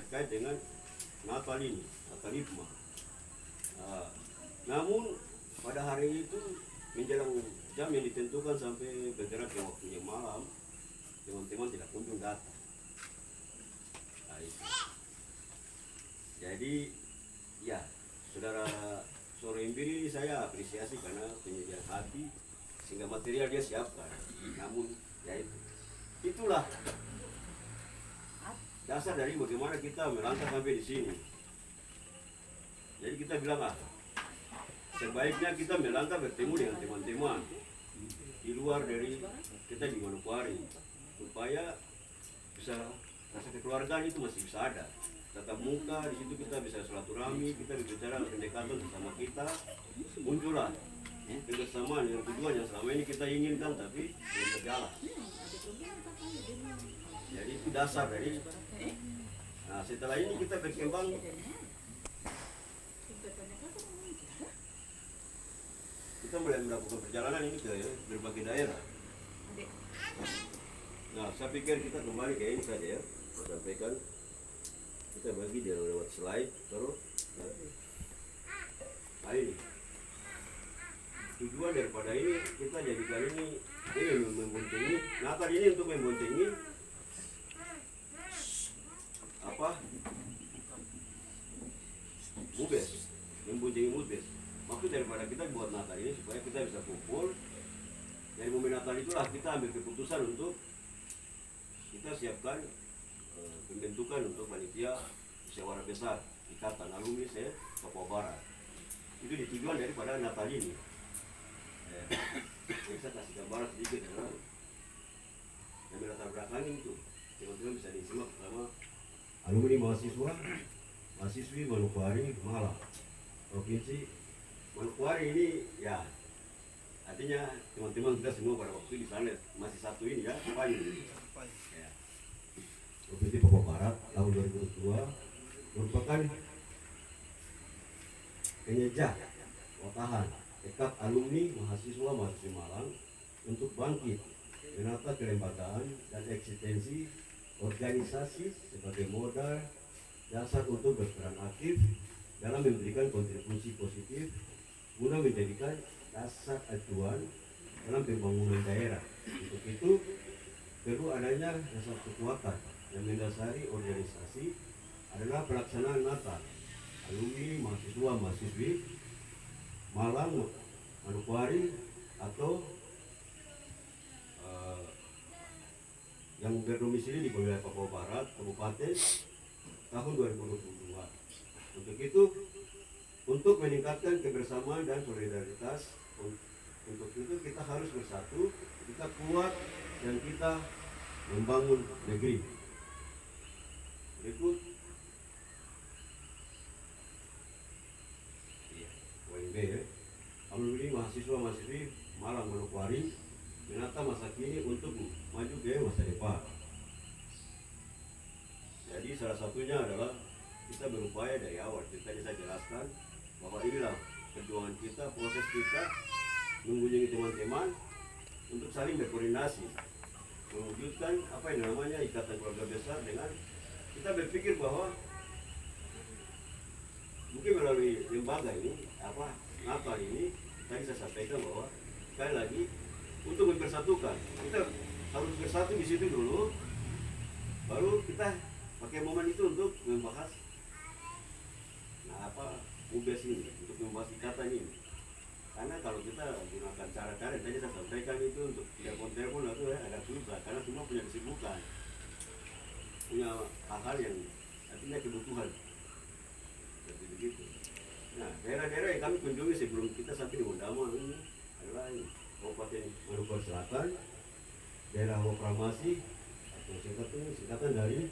terkait dengan Natal ini, Natalipma. Namun pada hari itu menjelang jam yang ditentukan sampai bergerak ke waktunya malam, teman-teman tidak kunjung datang. Nah, itu. Jadi ya, saudara Sore Imbiri saya apresiasi karena penyediaan hati sehingga material dia siapkan. Namun ya itulah dasar dari bagaimana kita melangkah sampai di sini. Jadi kita bilang sebaiknya kita melangkah bertemu dengan teman-teman di luar dari kita di Manokwari supaya bisa rasa kekeluargaan itu masih bisa ada. Tatap muka di situ kita bisa silaturahmi, kita berbicara pendekatan bersama kita, muncullah kebersamaan yang tujuan yang selama ini kita inginkan tapi belum berjalan. Jadi itu dasar dari. Nah setelah ini kita berkembang. Kita mulai melakukan perjalanan ini ke berbagai daerah. Nah saya pikir kita kembali ke ini saja ya, saya sampaikan. Kita bagi dia lewat slide terus. Nah ini tujuan daripada ini kita jadikan ini memboncengi Natal ini untuk memboncengi Mubes, memboncengi Mubes. Maksud daripada kita buat Natal ini supaya kita bisa kumpul. Dari momen Natal itulah kita ambil keputusan untuk kita siapkan pembentukan untuk panitia musyawarah besar Ikatan Alumni Papua Barat. Itu tujuan daripada Natal ini. Saya kasih gambaran sedikit ya. Yang latar belakang itu teman-teman bisa disimak pertama alumni mahasiswi Manokwari Malang, provinsi Manokwari ini ya artinya teman-teman kita semua pada waktu di sana masih satu ini ya ya. Provinsi Papua Barat tahun 2022 merupakan penyejak watahan tekad alumni mahasiswa Malang untuk bangkit menata kelembagaan dan eksistensi organisasi sebagai modal dasar untuk berperan aktif dalam memberikan kontribusi positif guna menjadikan dasar acuan dalam pembangunan daerah. Untuk itu perlu adanya dasar kekuatan yang mendasari organisasi adalah pelaksanaan Natal alumni mahasiswa-mahasiswi Malang Manokwari atau yang berdomisili di wilayah Papua Barat Kabupaten tahun 2022. Untuk itu, untuk meningkatkan kebersamaan dan solidaritas, untuk itu kita harus bersatu, kita kuat dan kita membangun negeri. Berikut WIB ya. Alumni mahasiswa-mahasiswi Malang Manokwari menata masa kini untuk maju ke masa depan. Jadi salah satunya adalah kita berupaya dari awal, tadi saya jelaskan bahwa inilah perjuangan kita, proses kita mengunjungi teman-teman untuk saling berkoordinasi, mewujudkan apa yang namanya ikatan keluarga besar dengan kita berpikir bahwa mungkin melalui lembaga ini, Natal ini, tadi saya sampaikan bahwa sekali lagi untuk mempersatukan, kita harus bersatu di situ dulu, baru kita pakai momen itu untuk membahas Mubes ini, untuk membahas ikatan ini. Karena kalau kita gunakan cara-cara yang tadi saya sampaikan itu untuk telepon-telepon itu agak susah, karena semua punya kesibukan, punya hal-hal yang artinya kebutuhan seperti begitu. Nah, daerah-daerah yang kami kunjungi sebelum kita sampai di Wondama ini adalah Kabupaten Manokwari Selatan, daerah Wokramasi atau singkatan dari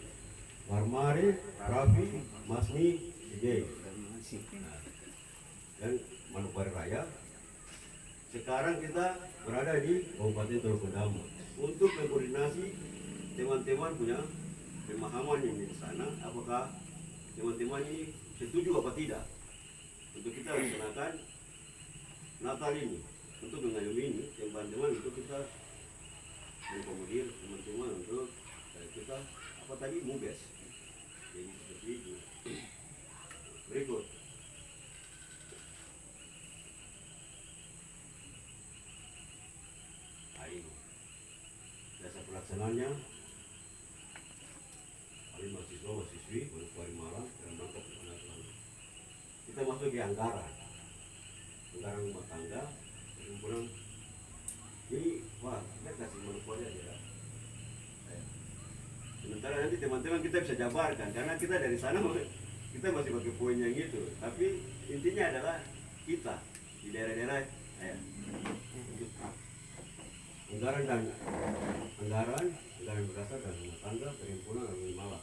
Marmare, Rafi, Masni, Sijay, dan Manokwari Raya. Sekarang kita berada di Kabupaten Teluk Bendama untuk mengkoordinasi teman-teman punya pemahaman yang di sana, apakah teman-teman ini setuju apa tidak untuk kita melaksanakan Natal ini, untuk mengayomi ini teman-teman, untuk kita mengakomodir teman-teman untuk kita Mubes. Jadi seperti pelaksananya kami mahasiswa mahasiswi Manokwari Malang dalam rangka penanaman. Kita masuk ke anggaran rumah tangga, kemudian ini wah kita kasih Manokwari aja. Sementara nanti teman-teman kita bisa jabarkan karena kita dari sana kita masih pakai poin yang itu, tapi intinya adalah kita di daerah-daerah anggaran berasal dari rumah tangga, perhimpunan dan malah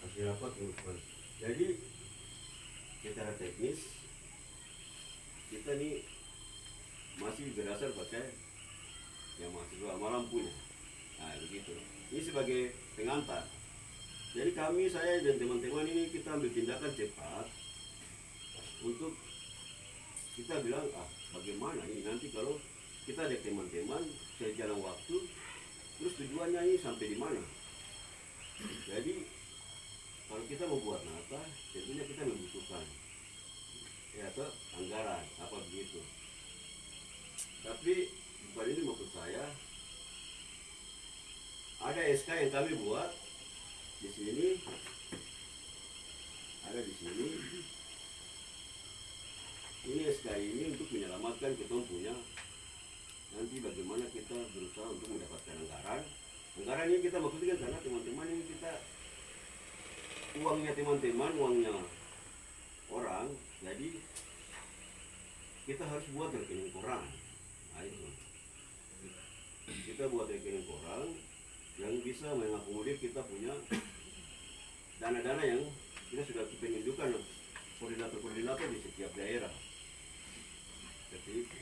hasil rapat urusan. Jadi secara teknis kita nih masih berasal pakai yang mahasiswa malam punya. Nah begitu. Ini sebagai pengantar. Jadi saya dan teman-teman ini kita ambil tindakan cepat untuk kita bilang bagaimana ini nanti kalau kita ada teman-teman sejalan waktu, terus tujuannya ini sampai di mana. Jadi kalau kita membuat nata, tentunya kita membutuhkan atau anggaran apa begitu. Tapi bukan ini maksud saya. Ada SK yang kami buat di sini, ada di sini. Ini SK ini untuk menyelamatkan kita punya nanti bagaimana kita berusaha untuk mendapatkan anggaran. Anggaran ini kita maksudnya karena teman-teman ini kita uangnya teman-teman, uangnya orang, jadi kita harus buat rekening koran. Nah itu kita buat rekening koran yang bisa mengakomodir kita punya dana-dana yang kita sudah penunjukkan koordinator-koordinator di setiap daerah. Seperti itu.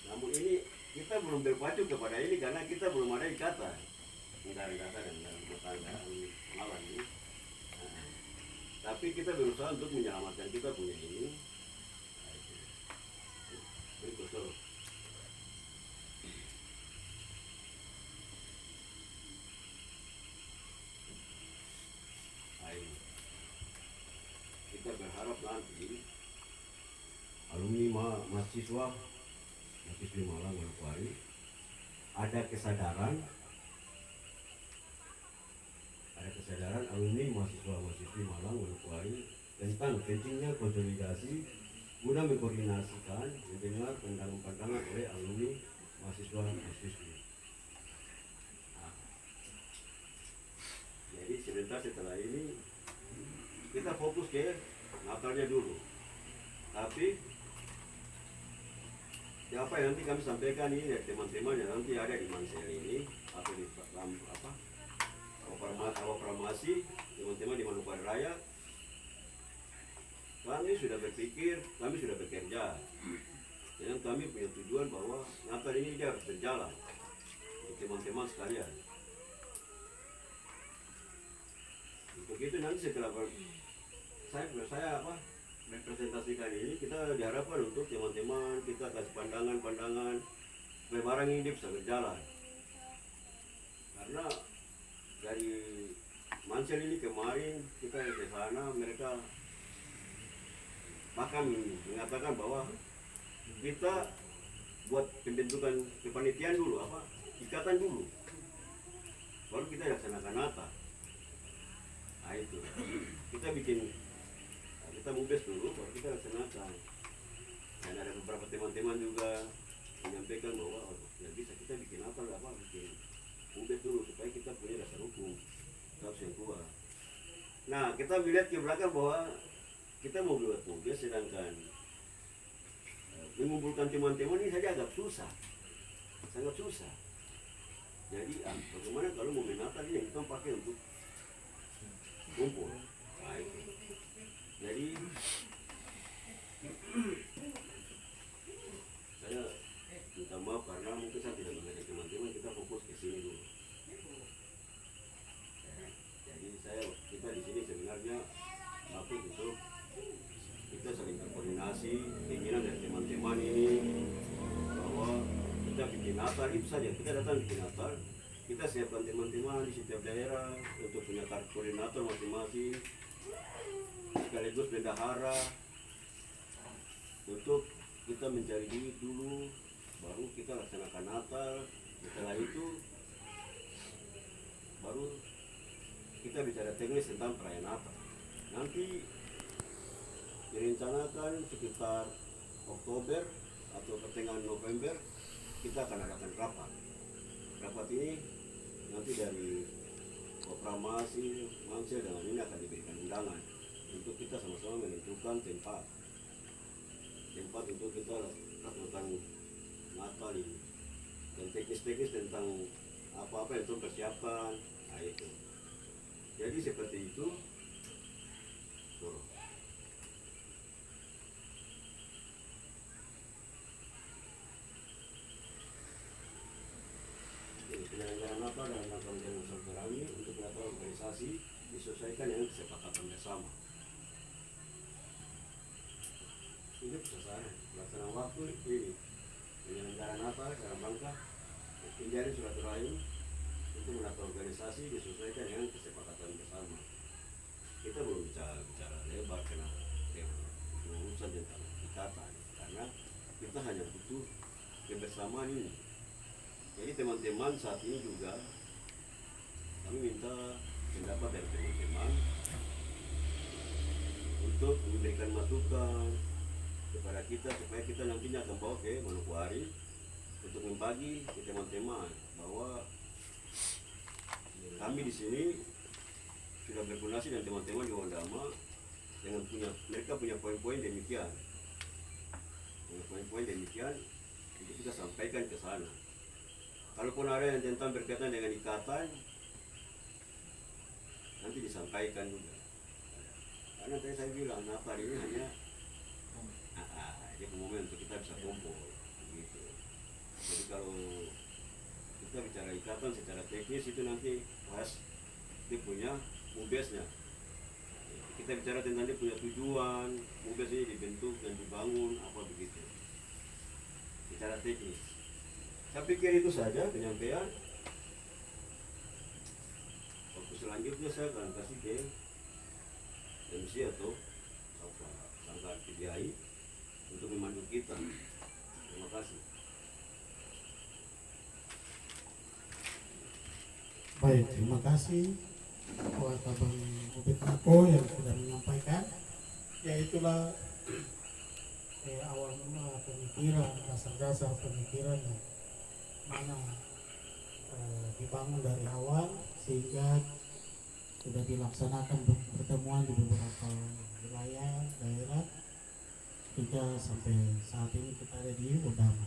Namun ini kita belum berpacu kepada ini karena kita belum ada ikatan anggaran data dan rumah tangga malam ini. Nah, tapi kita berusaha untuk menyelamatkan kita punya ini. Berikut. Kita berharap nanti alumni mahasiswa Malang Manokwari ada kesadaran alumni mahasiswa Malang Manokwari tentang pentingnya konsolidasi guna mengkoordinasikan mendengar pandangan-pandangan oleh alumni mahasiswa-mahasiswi. Jadi setelah ini kita fokus ke Natalnya dulu. Tapi apa yang nanti kami sampaikan ini dari teman-teman yang nanti ada di Mansel ini atau di Promasi teman-teman di Manokwari Raya, kami sudah berpikir, kami sudah bekerja, dan kami punya tujuan bahwa Natal ini dia harus berjalan untuk teman-teman sekalian. Untuk itu nanti setelah saya representasikan ini, kita diharapkan untuk teman-teman kita kasih pandangan-pandangan supaya barang ini bisa berjalan. Karena dari Mansel ini kemarin kita ke sana, mereka bahkan mengatakan bahwa kita buat pembentukan kepanitiaan dulu, ikatan dulu, baru kita laksanakan nata. Nah itu kita mubes dulu baru kita laksanakan. Dan ada beberapa teman-teman juga menyampaikan bahwa ya bisa kita bikin bikin mubes dulu supaya kita punya dasar hukum harus yang kuat. Nah kita melihat ke belakang bahwa kita mau buat mubes sedangkan mengumpulkan teman-teman ini saja agak susah, sangat susah. Jadi bagaimana kalau mau menata ini yang kita pakai untuk kumpul. Nah, jadi saya minta maaf karena mungkin saya tidak mengajak teman-teman, kita fokus ke sini dulu. Jadi kita di sini sebenarnya maksud untuk kita saling berkoordinasi, keinginan dari teman-teman ini bahwa kita bikin Natal itu saja, kita datang bikin Natal, kita siapkan teman-teman di setiap daerah untuk punya kartu koordinator masing-masing, sekaligus bendahara untuk kita mencari duit dulu, baru kita laksanakan Natal. Setelah itu baru kita bicara teknis tentang perayaan Natal. Nanti direncanakan sekitar Oktober atau pertengahan November kita akan adakan rapat. Rapat ini nanti dari Proklamasi Mansel dengan ini akan diberikan undangan untuk kita sama-sama menentukan tempat untuk kita lakukan Natal ini, dan teknis-teknis tentang apa-apa yang untuk persiapan. Nah itu. Jadi seperti itu. Tuh. Penyelenggaraan Natal dan Natal yang berani untuk Natal organisasi disesuaikan dengan kesepakatan bersama. Ini sasaran pelaksanaan waktu ini penyelenggaraan Natal dalam rangka menjadi silaturahim untuk menata organisasi disesuaikan dengan kesepakatan bersama. Kita belum bicara lebar karena urusan tentang ikatan, karena kita hanya butuh kebersamaan ini. Jadi teman-teman saat ini juga kami minta pendapat dari teman-teman untuk memberikan masukan kepada kita supaya kita nantinya akan bawa ke Manokwari untuk membagi ke teman-teman bahwa kami di sini sudah berkoordinasi dengan teman-teman di Wandama dengan mereka punya poin-poin demikian. Dengan poin-poin demikian itu kita sampaikan ke sana. Kalaupun ada yang tentang berkaitan dengan ikatan, nanti disampaikan juga. Karena tadi saya bilang Natal ini hanya momen untuk kita bisa kumpul, gitu. Jadi kalau kita bicara ikatan secara teknis itu nanti pas dia punya mubesnya. Kita bicara tentang dia punya tujuan, mubes ini dibentuk dan dibangun apa begitu. Bicara teknis. Saya pikir itu saja penyampaian. Waktu selanjutnya saya akan kasih ke MC atau Sangka PDI untuk memandu kita. Terima kasih. Baik, terima kasih buat Abang Ubed Nako yang sudah menyampaikan. Ya itulah awal mula pemikiran, dasar-dasar pemikiran yang mana dibangun dari awal sehingga sudah dilaksanakan pertemuan di beberapa wilayah daerah hingga sampai saat ini kita ada di Udama.